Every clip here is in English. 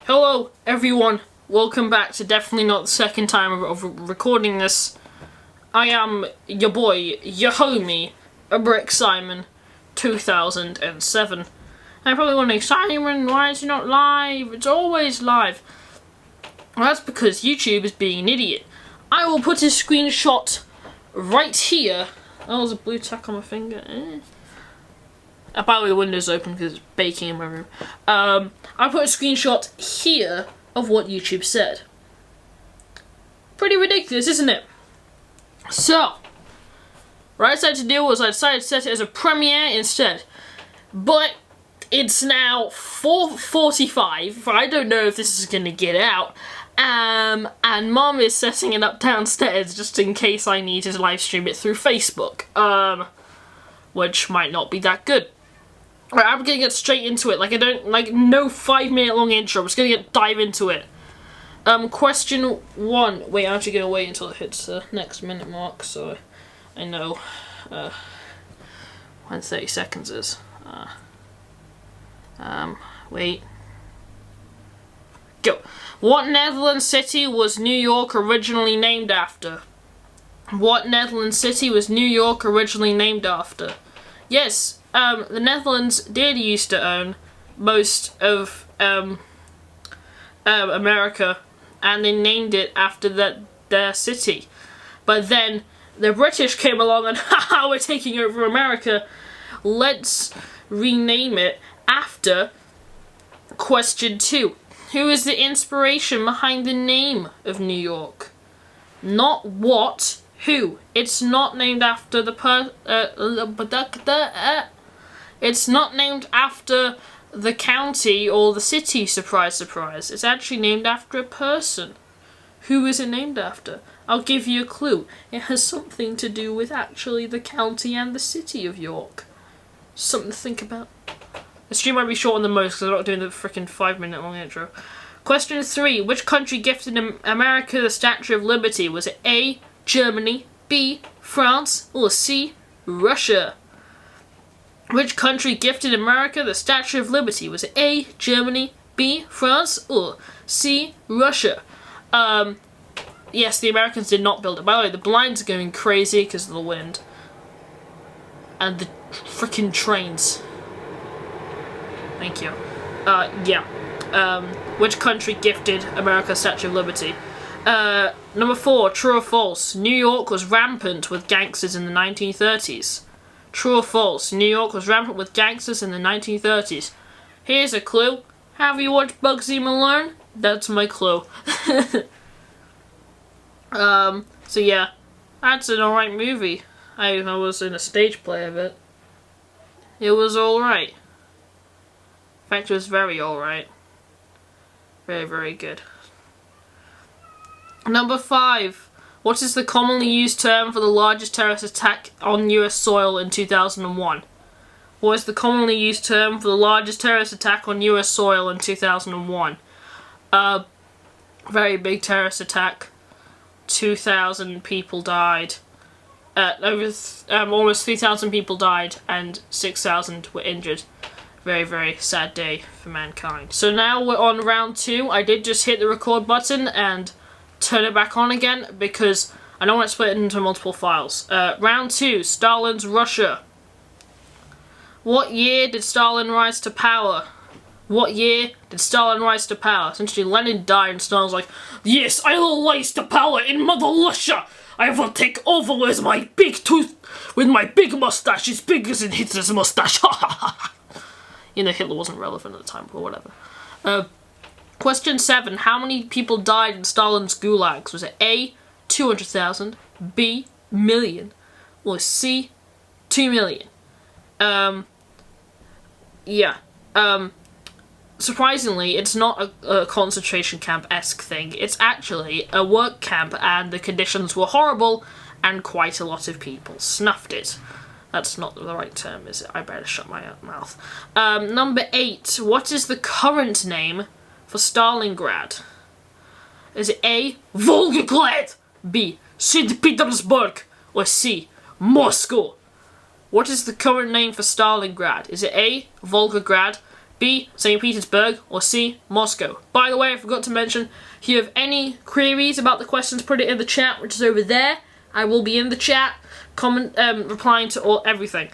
Hello, everyone. Welcome back to definitely not the second time of recording this. I am your boy, your homie, a Brick Simon, 2007. And I'm probably wondering, Simon, why is it not live? It's always live. Well, that's because YouTube is being an idiot. I will put a screenshot right here. Oh, there's a blue tack on my finger. By the way, the window's open because it's baking in my room. I put a screenshot here of what YouTube said. Pretty ridiculous, isn't it? So, what I decided to do was I decided to set it as a premiere instead. But it's now 4:45. I don't know if this is going to get out. And Mom is setting it up downstairs just in case I need to live stream it through Facebook. Which might not be that good. Right, I'm gonna get straight into it. No 5-minute long intro. I'm just gonna dive into it. Question 1. Wait, I'm actually gonna wait until it hits the next minute mark, so I know when 30 seconds is. Wait. Go. What Netherlands city was New York originally named after? What Netherlands city was New York originally named after? Yes. The Netherlands did used to own most of America, and they named it after their city. But then the British came along and, haha, we're taking over America. Let's rename it after. Question 2. Who is the inspiration behind the name of New York? Not what, who. It's not named after it's not named after the county or the city, surprise, surprise. It's actually named after a person. Who is it named after? I'll give you a clue. It has something to do with actually the county and the city of York. Something to think about. The stream might be shorter than most because I'm not doing the freaking 5-minute long intro. Question 3. Which country gifted America the Statue of Liberty? Was it A, Germany, B, France, or C, Russia? Which country gifted America the Statue of Liberty? Was it A, Germany, B, France, or C, Russia? Yes, the Americans did not build it. By the way, the blinds are going crazy because of the wind. And the freaking trains. Thank you. Which country gifted America the Statue of Liberty? Number 4, true or false? New York was rampant with gangsters in the 1930s. True or false? New York was rampant with gangsters in the 1930s. Here's a clue. Have you watched Bugsy Malone? That's my clue. So yeah, that's an alright movie. I was in a stage play of it. It was alright. In fact, it was very alright. Very, very good. Number 5. What is the commonly used term for the largest terrorist attack on US soil in 2001? What is the commonly used term for the largest terrorist attack on US soil in 2001? Very big terrorist attack. 2,000 people died. Almost 3,000 people died and 6,000 were injured. Very, very sad day for mankind. So now we're on round 2. I did just hit the record button and turn it back on again because I don't want to split it into multiple files. Round 2, Stalin's Russia. What year did Stalin rise to power? What year did Stalin rise to power? Essentially, Lenin died and Stalin's like, yes, I will rise to power in Mother Russia. I will take over with my big tooth, with my big mustache, as big as Hitler's mustache. You know, Hitler wasn't relevant at the time, but whatever. Question 7. How many people died in Stalin's gulags? Was it A, 200,000, B, million, or C, 2 million? Surprisingly, it's not a concentration camp-esque thing. It's actually a work camp, and the conditions were horrible, and quite a lot of people snuffed it. That's not the right term, is it? I better shut my mouth. Number 8. What is the current name for Stalingrad? Is it A, Volgograd, B, St. Petersburg, or C, Moscow? What is the current name for Stalingrad? Is it A, Volgograd, B. St. Petersburg, or C. Moscow. By the way, I forgot to mention, if you have any queries about the questions, put it in the chat, which is over there. I will be in the chat, replying to everything.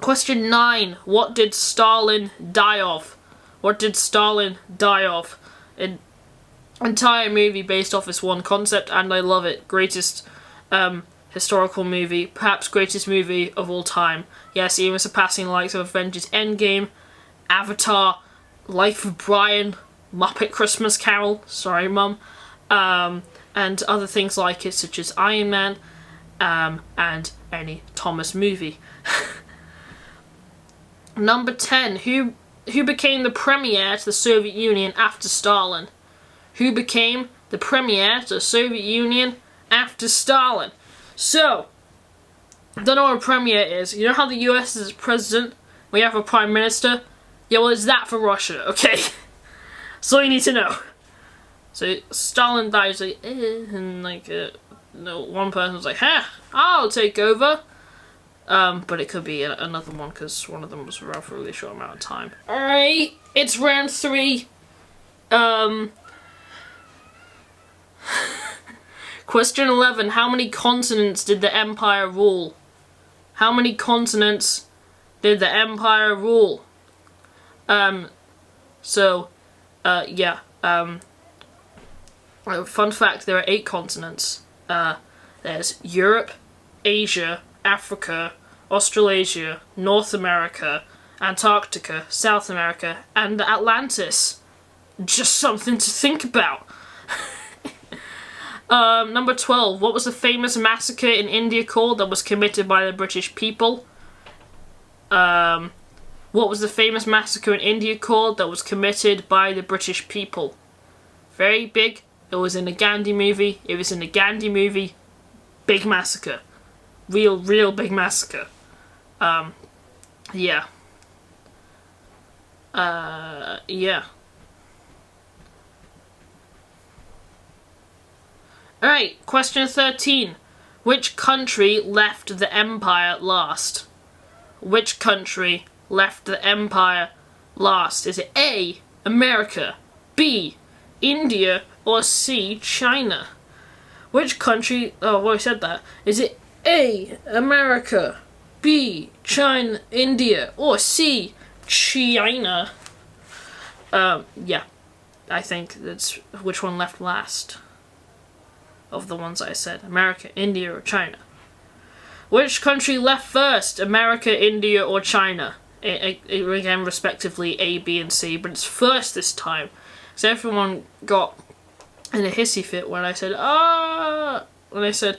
Question 9. What did Stalin die of? What did Stalin die of? An entire movie based off this one concept, and I love it. Greatest historical movie, perhaps greatest movie of all time. Yes, even surpassing the likes of Avengers Endgame, Avatar, Life of Brian, Muppet Christmas Carol, sorry mum, and other things like it, such as Iron Man, and any Thomas movie. Number 10. Who became the premier to the Soviet Union after Stalin? Who became the premier to the Soviet Union after Stalin? So, don't know what a premier is. You know how the US is president? We have a prime minister? Yeah, well, it's that for Russia, okay? That's all you need to know. So, Stalin dies, like, and, like, no, one person was like, I'll take over. But it could be another one, because one of them was around for a really short amount of time. Alright, it's round 3. Question 11. How many continents did the Empire rule? How many continents did the Empire rule? Fun fact, there are 8 continents. There's Europe, Asia, Africa, Australasia, North America, Antarctica, South America, and Atlantis. Just something to think about. Number 12. What was the famous massacre in India called that was committed by the British people? What was the famous massacre in India called that was committed by the British people? Very big. It was in the Gandhi movie. It was in the Gandhi movie. Big massacre. Real big massacre. Yeah. Yeah. Alright, question 13. Which country left the empire last? Which country left the empire last? Is it A, America, B, India, or C, China? Which country... Oh, well, I said that. Is it A, America, B, China, India, or C, China? Yeah. I think that's which one left last of the ones I said. America, India, or China. Which country left first? America, India, or China? Again, respectively, A, B, and C, but it's first this time. So everyone got in a hissy fit when I said, when I said,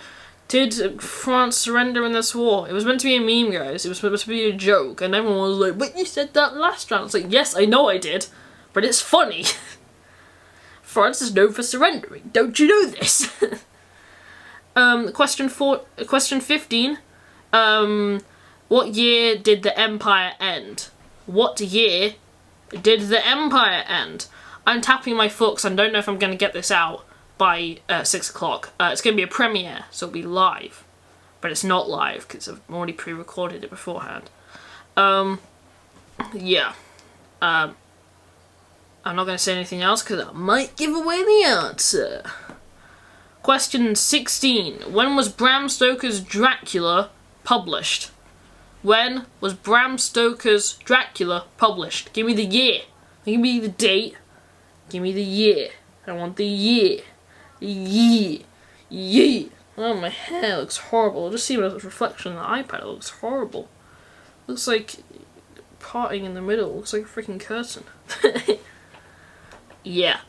did France surrender in this war? It was meant to be a meme, guys. It was supposed to be a joke, and everyone was like, but you said that last round. It's like, yes, I know I did, but it's funny. France is known for surrendering. Don't you know this? Question 15. What year did the empire end? What year did the empire end? I'm tapping my foot because I don't know if I'm going to get this out by 6 o'clock. It's going to be a premiere, so it'll be live. But it's not live because I've already pre-recorded it beforehand. Yeah. I'm not going to say anything else because I might give away the answer. Question 16. When was Bram Stoker's Dracula published? When was Bram Stoker's Dracula published? Give me the year. Give me the date. Give me the year. I want the year. The year. Yeah. Oh, my hair looks horrible. I just see a reflection on the iPad. It looks horrible. Looks like parting in the middle. It looks like a freaking curtain. Yeah.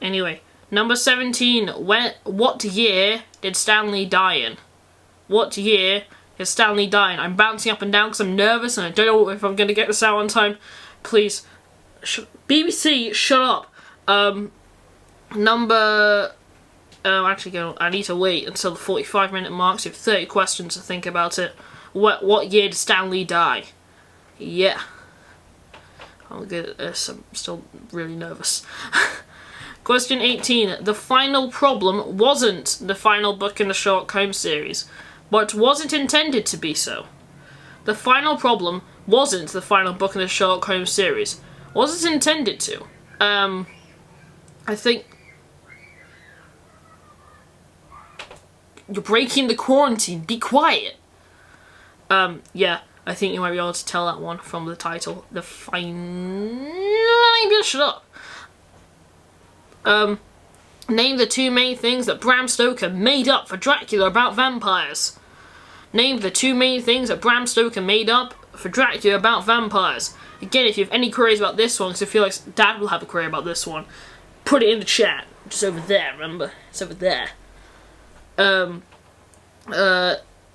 Anyway, number 17. What year did Stan Lee die in? What year did Stan Lee die in? I'm bouncing up and down because I'm nervous and I don't know if I'm going to get this out on time. Please. BBC, shut up. Actually, I need to wait until the 45-minute mark, so you have 30 questions to think about it. What year did Stan Lee die? Yeah. I'll get this. I'm still really nervous. Question 18. The Final Problem wasn't the final book in the Sherlock Holmes series, but was it intended to be so? the final problem wasn't the final book in the Sherlock Holmes series. Was it intended to? I think... You're breaking the quarantine. Be quiet. Yeah, I think you might be able to tell that one from the title. The shut up. Name the two main things that Bram Stoker made up for Dracula about vampires. Name the two main things that Bram Stoker made up for Dracula about vampires. Again, if you have any queries about this one, because I feel like Dad will have a query about this one, put it in the chat. Just over there, remember? It's over there.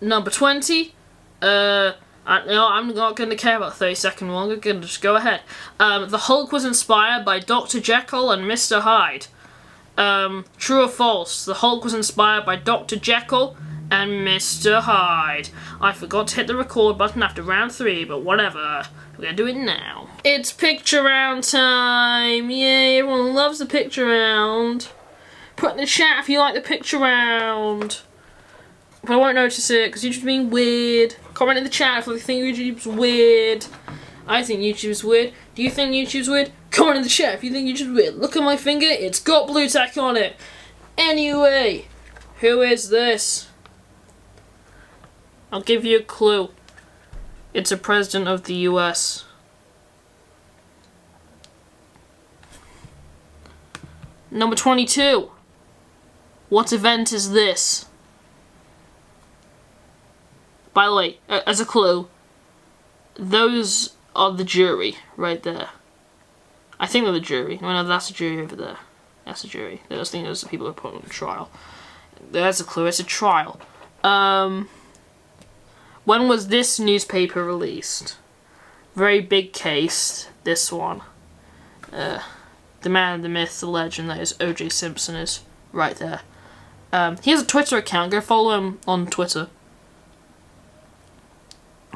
Number 20. No, I'm not going to care about the 30-second one. I'm going to just go ahead. The Hulk was inspired by Dr. Jekyll and Mr. Hyde. True or false? The Hulk was inspired by Dr. Jekyll and Mr. Hyde. I forgot to hit the record button after round 3, but whatever. We're gonna do it now. It's picture round time! Yay, everyone loves the picture round. Put in the chat if you like the picture round. But I won't notice it, because YouTube's being weird. Comment in the chat if you think YouTube's weird. I think YouTube's weird. Do you think YouTube's weird? Comment in the chat if you think YouTube's weird. Look at my finger, it's got blue tack on it. Anyway, who is this? I'll give you a clue. It's a president of the US. Number 22. What event is this? By the way, as a clue, those are the jury right there. I think they're the jury. No, that's the jury over there. That's the jury. I think those are the people who are put on trial. There's a clue. It's a trial. When was this newspaper released? Very big case, this one. The man, the myth, the legend that is O.J. Simpson is right there. He has a Twitter account. Go follow him on Twitter.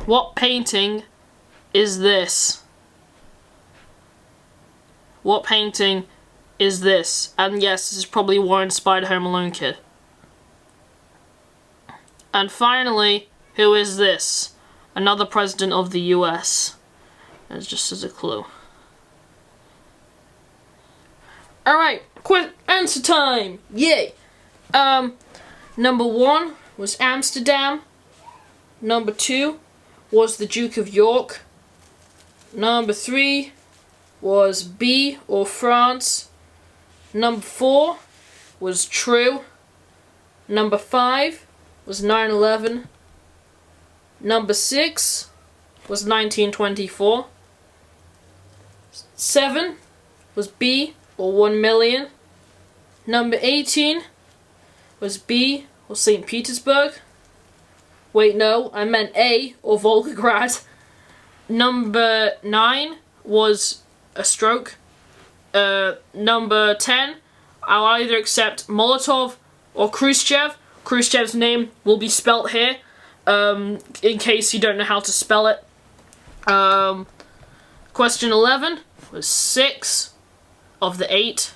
What painting is this? What painting is this? And yes, this is probably Warren Spider Home Alone kid. And finally, who is this? Another president of the US. That's just as a clue. Alright, quick answer time! Yay! Number 1 was Amsterdam. Number 2 was the Duke of York. Number 3 was B, or France. Number 4 was true. Number 5 was 9/11. Number 6 was 1924. 7 was B, or 1 million. Number 18 was B, or St. Petersburg. Wait, no, I meant A, or Volgograd. Number 9 was a stroke. Number 10, I'll either accept Molotov or Khrushchev. Khrushchev's name will be spelt here, in case you don't know how to spell it. Question 11 was 6 of the 8,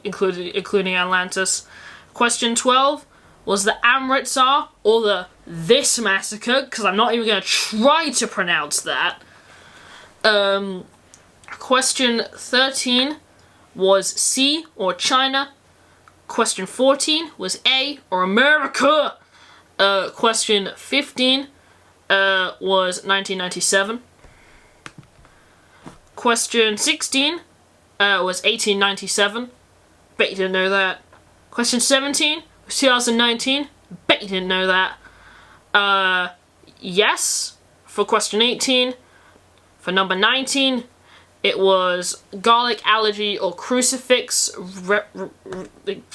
including Atlantis. Question 12 was the Amritsar, or this massacre, because I'm not even going to try to pronounce that. Question 13 was C, or China. Question 14 was A, or America. Question 15 was 1997. Question 16 was 1897. Bet you didn't know that. Question 17 was 2019. Bet you didn't know that. Yes, for question 18. For number 19, it was garlic allergy or crucifix,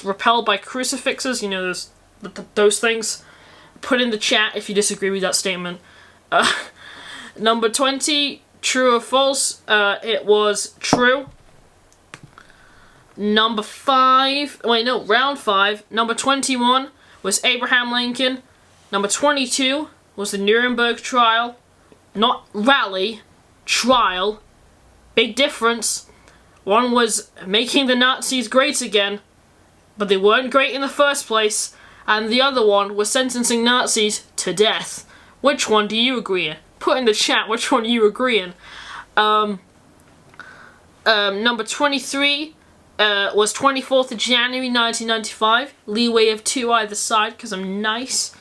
repelled by crucifixes, you know, those things. Put in the chat if you disagree with that statement. Number 20, true or false, it was true. Number 5, wait no, round 5, number 21 was Abraham Lincoln. Number 22 was the Nuremberg trial. Not rally, trial. Big difference. One was making the Nazis great again, but they weren't great in the first place, and the other one was sentencing Nazis to death. Which one do you agree put in the chat which one you agree in. Number 23 was 24th of January 1995. Leeway of 2 either side because I'm nice.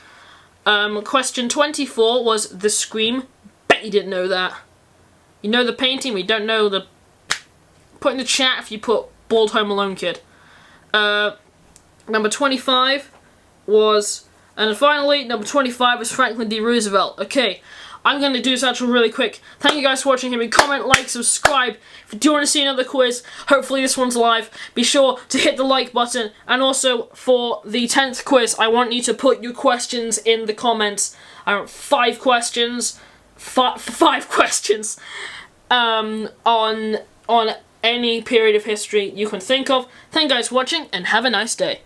Question 24 was The Scream. Bet you didn't know that. You know the painting, we don't know the... Put in the chat if you put Bald Home Alone Kid. Number 25 was... And finally, number 25 was Franklin D. Roosevelt. Okay, I'm going to do this outro really quick. Thank you guys for watching. Hit me, comment, like, subscribe. If you do want to see another quiz, hopefully this one's live, be sure to hit the like button. And also, for the 10th quiz, I want you to put your questions in the comments. I want 5 questions. 5 questions. On any period of history you can think of. Thank you guys for watching, and have a nice day.